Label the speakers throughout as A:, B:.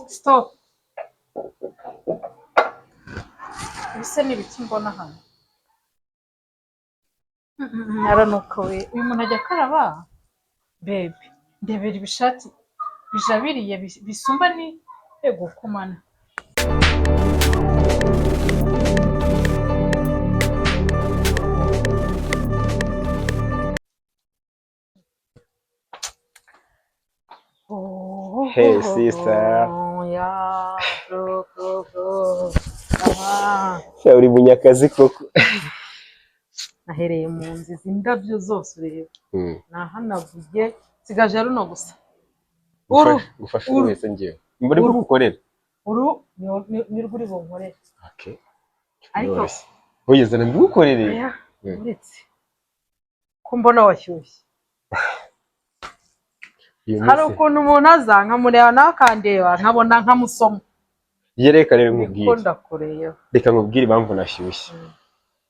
A: Stop. Ese ni ibiki mbona hano? Aranukawe. Uyu muntu ajya akaraba? Baby, ndebera ibishati bijabiriye bisumba ni ego kumana.
B: Hey sister.
A: Yeah, bro.
B: Uri munyakazi koko.
A: Nahereye mu nzizi indabyo zose ureba. Nahanavuye sigaje runo gusa.
B: Ufashe wese ngiye. Mburi gukorera.
A: Uru ni rwuri bonkorera.
B: Okay.
A: Ariko
B: ugeze na ngukorere.
A: Uretse ko mbona washyushye. Hari ukuntu umuntu aza nkamureba nakandeba nkabona nkamusoma.
B: Yereka rero nkubwire.
A: Ko ndakoreye.
B: Reka nkubwire impamvu nashyushye.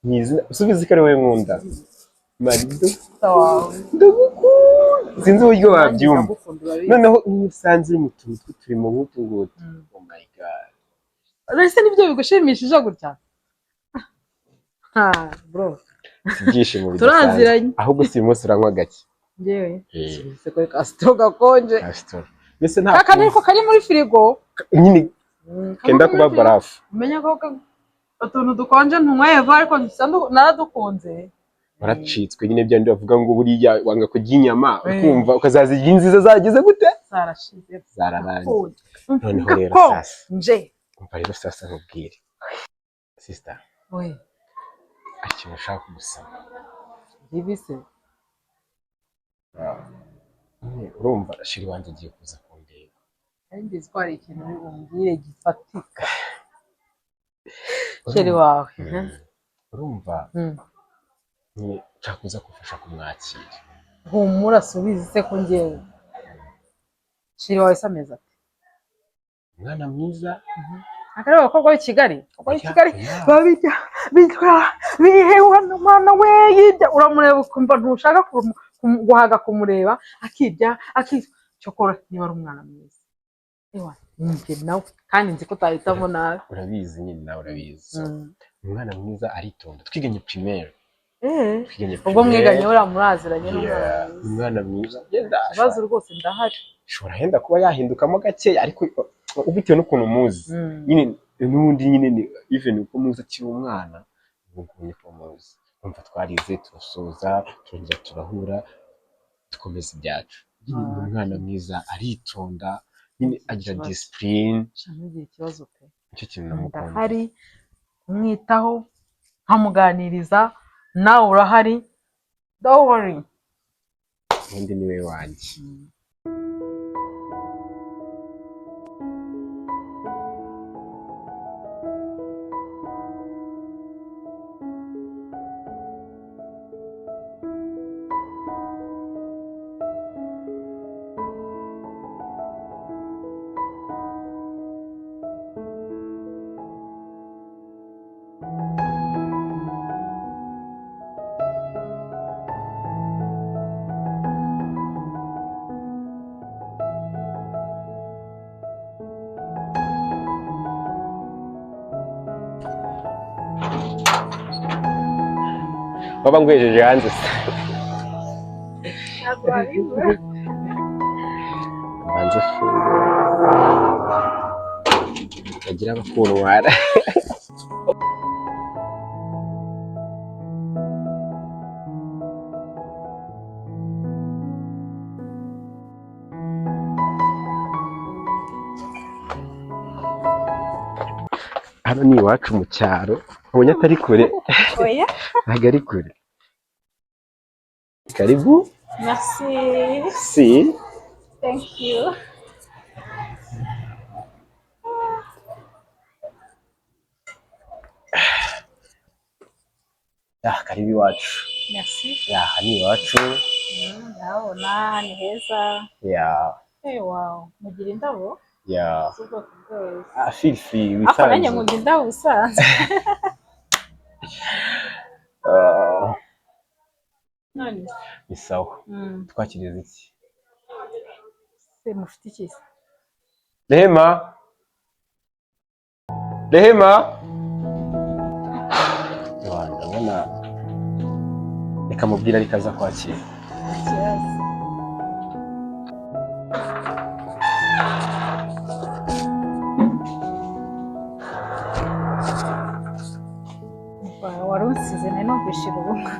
B: Nizina usubize ko ari wowe nkunda. Marido. Ndagukunda. Sinzi uburyo wabyumva. Noneho umusanze mu tuntu turimo nk'utu ngutu. Oh my god.
A: Rese nibyo bigushimishije gutya. Bro.
B: Ibyishimo bidasanzwe. Ahubwo si umunsi uranywa gake.
A: Ngewe. Siko kasito gakonje.
B: Kasito. Mbese nta.
A: Kaka niko kari muri firigo.
B: Nyine kenda kuba barafu.
A: Umenya ko utuntu dukonje ntunyweva ariko naradukunze.
B: Waracitswe nyine byandi bavuga ngo buriya wanga kurya inyama ukumva ukazazirya inziza zagize gute
A: zarashize
B: zararanye. Noneho rero sasa
A: nje
B: umva rero sasa nkubwire sister ikintu ushaka gusaba
A: ibise
B: urumva shiri wanjye agiye kuza kundeba
A: ari mbizi ko hari ikintu bibumbire gifatika shiri wawe
B: urumva nshaka kuza kufasha kumwakira
A: humura subize se ko ngewe shiri wawe sameza ati
B: umwana mwiza
A: akareba abakobwa b'i Kigali babijya bihewa n'umwana we yirya uramureba ukumva ntushaka guhaga kumureba akirya cyokora niba ari umwana mwiza ewa njye nawe kandi nzi ko utahitamo nawe
B: urabizi nyine nawe urabizi umwana mwiza aritonda twiganye primaire
A: ubwo mwiganye uriya muraziranye
B: umwana mwiza
A: ikibazo rwose ndahari
B: ushobora yenda kuba yahindukamo gake ariko ubitewe n'ukuntu muzi nyine n'ubundi nyine even uko muzi akiri umwana ubwo niko muzi umva twarize turasoza turongera turahura dukomeza ibyacu nyine umwana mwiza aritonda nyine agira discipline
A: ntugira ikibazo pe
B: nicyo kintu namukunda
A: ndahari kumwitaho nkamuganiriza nawe urahari don't worry
B: undi niwe wanjye baba ngwejeje hanze hanze agira abakunwara hano ni iwacu mu cyaro ubonye atari kure
A: oya
B: ntabwo ari kure karibu
A: merci thank you
B: karibu iwacu
A: merci
B: ni iwacu
A: ndabona ni heza wow mugira indabo z'ubwoko bwose
B: fifi
A: wisanze nanjye nkunda indabo usanzwe none
B: ni sawa twakiriza iki
A: se mufite iki
B: Rehema Rehema ndabona reka mubwira ariko aza kwakira.
C: wari unsize nari numvise urubunga.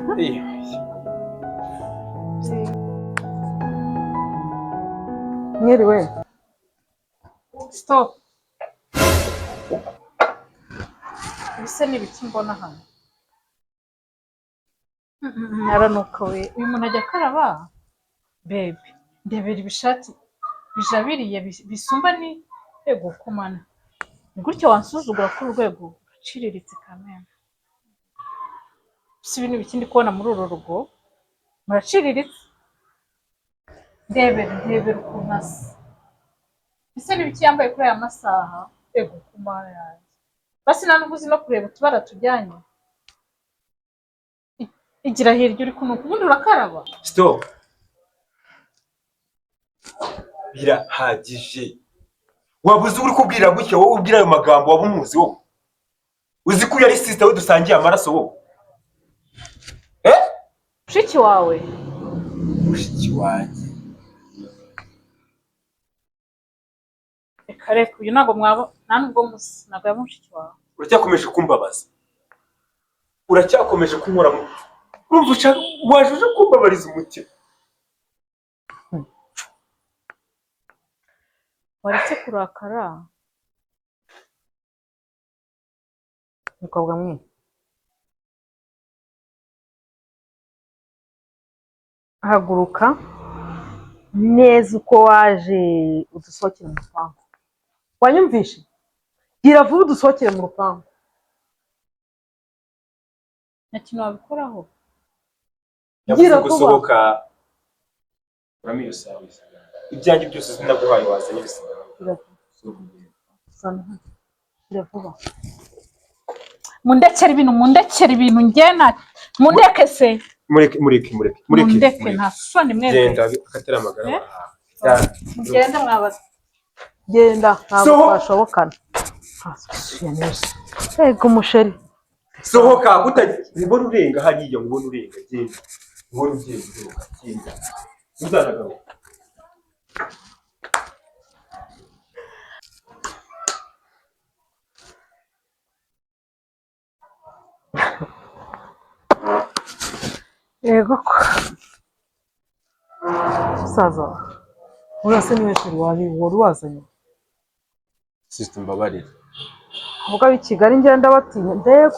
A: Mwiriwe.
C: Stop. Ibise ni ibiki mbona hano? Naranuka we. Uyu muntu ajya akaraba? Baby, ndebera ibishati bijabiriye bisumba ni ego kumana. Ni gutyo wansuzugura ku rwego uciriritse kamera. Si ibintu bikindi kubona muri uru rugo. Muraciriritse. Ndebera ukuntu asa. Ese ni ibiki yambaye kuri aya masaha? Ego kumana yanjye. Basi nta n'ubuzi no kureba utubara tujyanye. Igira hirya uri kunuka ubundi urakaraba.
B: Stop. Birahagije. Wabuze uri kubwira gutya wowe ubwira ayo magambo wabumuzi wowe. Uzi ko yari sister we dusangiye amaraso wowe.
C: Mushiki wawe.
B: Mushiki wanjye.
C: Reka uyu ntago mwabo nta nubwo musi ntago ya mushiki wawe.
B: Uracyakomeje kumbabaza. Uracyakomeje kunkora mu. Urumva waje kumbabariza umutima.
C: Waretse kurakara.
A: Mukobwa mwe. Haguruka neza uko waje udusohokere mu rupangu. Wanyumvishe? Gira vuba udusohokere mu rupangu.
C: Nta kintu wabikoraho.
B: Gira gusohoka. Uramiye usawe. Ibyanjye byose sinaguhaye wazanye bisigara.
A: Gira vuba.
C: Mundekere ibintu ngena. Mundeke se.
B: Mureke.
C: Mundeke nta soni mwese.
B: Genda akatera amagara.
C: Mugende mwabaza.
A: Genda ntabwo twashobokana. Ego musheri.
B: Sohoka ubona urenga hariya ubona urenga genda. Ubona ugenda genda. Uzaragaho.
A: Ego ko. Saza. Urase ni wese wari wazanye.
B: Sister mbabarira.
A: Avuga b'i Kigali ngenda batinya mbega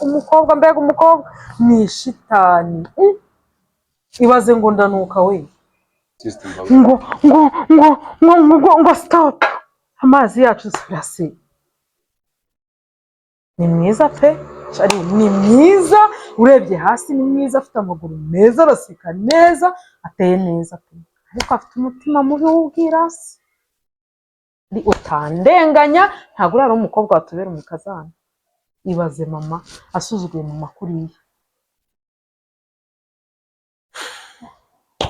A: umukobwa ni shitani. Ibaze ngo ndanuka we.
B: Sister mbabarira.
A: Ngo stop. Amazi yacu sirasi. Ni mwiza pe. Shari ni mwiza urebye hasi ni mwiza afite amaguru meza araseka neza ateye neza pe. Ariko afite umutima mubi w'ubwirasi. Ni utandenganya ntabwo ari umukobwa watubera umukazana. Ibaze mama asuzuguye mama kuriya.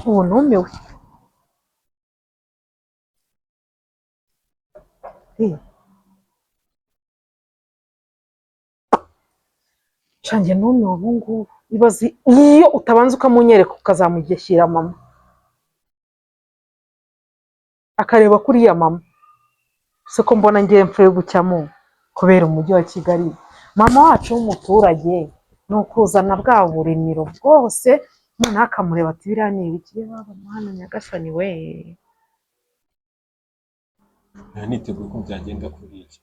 A: Ubu numiwe. Shange numiwe ubu ngubu. Ibaze iyo utabanza ukamunyereka ukazamugeshyira mama. Akareba kuriya mama. Se ko mbona ngiye mfuye gucyamo kubera umujyi wa Kigali. Mama wacu w'umuturage no kuzana bwa burimiro bwose umuntu akamureba ati biriya ni ibiki baba mwana Nyagasani we.
B: Niteguye ko byagenda kuri iki.